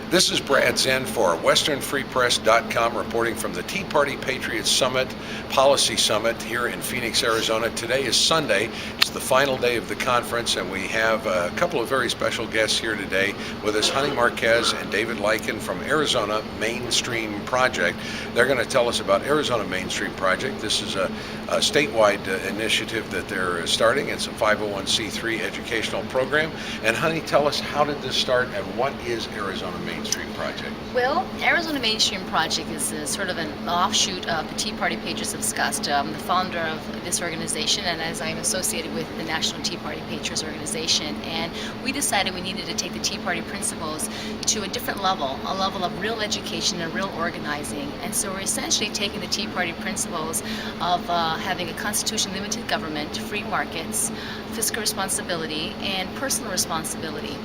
This is Brad Zinn for WesternFreePress.com reporting from the Tea Party Patriots Summit, Policy Summit here in Phoenix, Arizona. Today is Sunday. It's the final day of the conference, and we have a couple of very special guests here today with us, Marques and David Lycan from Arizona Mainstream Project. They're going to tell us about Arizona Mainstream Project. This is a statewide initiative that they're starting. It's a 501c3 educational program. And Honey, tell us, how did this start and what is Arizona Mainstream Project? Well, Arizona Mainstream Project is sort of an offshoot of the Tea Party Patriots of Scottsdale. I'm the founder of this organization, and as I'm associated with the National Tea Party Patriots organization, and we decided we needed to take the Tea Party principles to a different level, a level of real education and real organizing. And so we're essentially taking the Tea Party principles of having a constitution limited government, free markets, fiscal responsibility, and personal responsibility.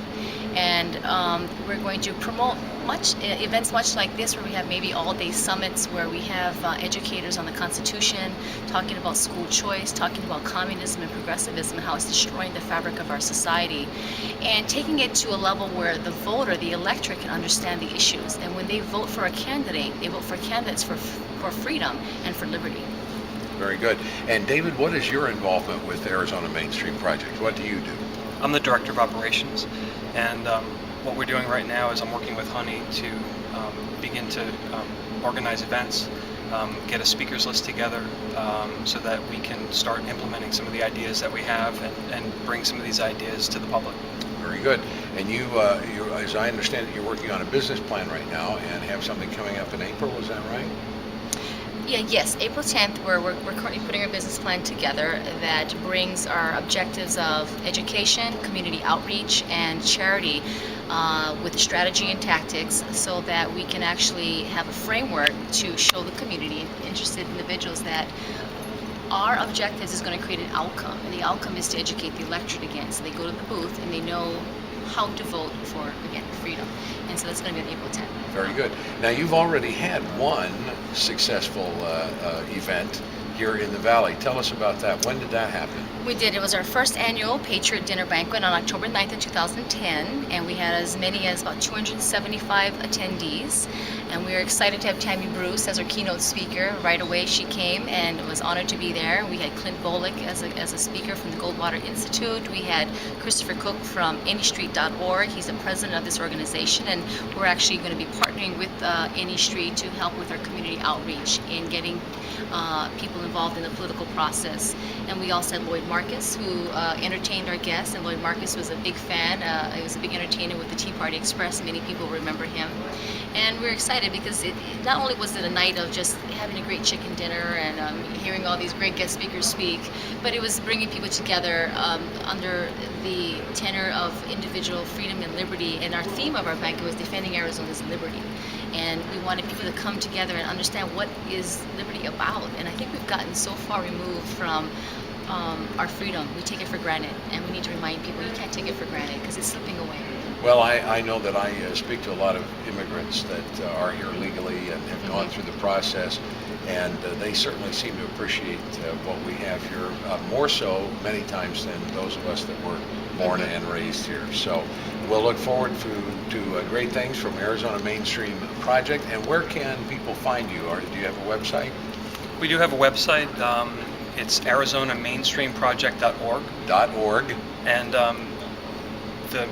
And we're going to promote events much like this, where we have maybe all-day summits where we have educators on the Constitution talking about school choice, talking about communism and progressivism and how it's destroying the fabric of our society, and taking it to a level where the voter, the electorate, can understand the issues. And when they vote for a candidate, they vote for candidates for freedom and for liberty. Very good. And David, what is your involvement with Arizona Mainstream Project? What do you do? I'm the Director of Operations, and what we're doing right now is I'm working with Honey to begin to organize events, get a speakers list together so that we can start implementing some of the ideas that we have and bring some of these ideas to the public. Very good. And you, as I understand it, you're working on a business plan right now and have something coming up in April, is that right? Yes, April 10th, we're currently putting our business plan together that brings our objectives of education, community outreach, and charity with strategy and tactics, so that we can actually have a framework to show the community, interested individuals, that our objectives is going to create an outcome, and the outcome is to educate the electorate again, so they go to the booth and they know how to vote for, again, freedom. And so that's going to be on April 10th. Very good. Now, you've already had one successful event here in the Valley. Tell us about that. When did that happen? We did. It was our first annual Patriot Dinner Banquet on October 9th of 2010, and we had as many as about 275 attendees. And we were excited to have Tammy Bruce as our keynote speaker. Right away she came and was honored to be there. We had Clint Bolick as a speaker from the Goldwater Institute. We had Christopher Cook from AnyStreet.org. He's the president of this organization, and we're actually going to be partnering with AnyStreet to help with our community outreach in getting people involved in the political process. And we also had Lloyd Marques, who entertained our guests, and Lloyd Marques was a big fan. He was a big entertainer with the Tea Party Express. Many people remember him. And we're excited because not only was it a night of just having a great chicken dinner and hearing all these great guest speakers speak, but it was bringing people together under the tenor of individual freedom and liberty. And our theme of our banquet was defending Arizona's liberty. And we wanted people to come together and understand what is liberty about. And I think we've gotten so far removed from our freedom. We take it for granted, and we need to remind people you can't take it for granted because it's slipping away. Well, I know that I speak to a lot of immigrants that are here legally and have gone through the process, and they certainly seem to appreciate what we have here, more so many times than those of us that were born and raised here. So we'll look forward to great things from Arizona Mainstream Project. And where can people find you? Or do you have a website? We do have a website. It's ArizonaMainstreamProject.org. And the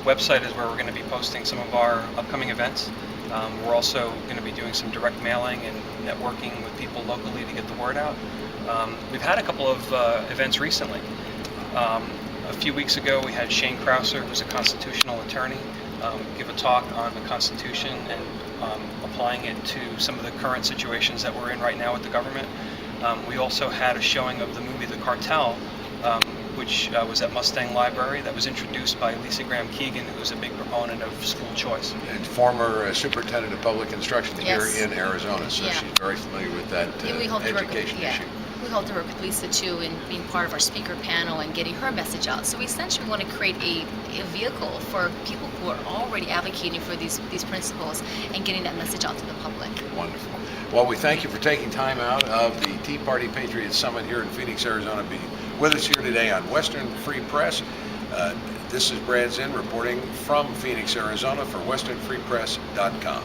website is where we're going to be posting some of our upcoming events. We're also going to be doing some direct mailing and networking with people locally to get the word out. We've had a couple of events recently. A few weeks ago we had Shane Krauser, who's a constitutional attorney, give a talk on the Constitution and applying it to some of the current situations that we're in right now with the government. We also had a showing of the movie The Cartel, which was at Mustang Library, that was introduced by Lisa Graham Keegan, who's a big proponent of school choice. And former superintendent of public instruction here in Arizona, so she's very familiar with that education issue. We hope to work with Lisa too in being part of our speaker panel and getting her message out. So we essentially want to create a vehicle for people who are already advocating for these principles and getting that message out to the public. Wonderful. Well, we thank you for taking time out of the Tea Party Patriots Summit here in Phoenix, Arizona, being with us here today on Western Free Press. This is Brad Zinn reporting from Phoenix, Arizona for WesternFreePress.com.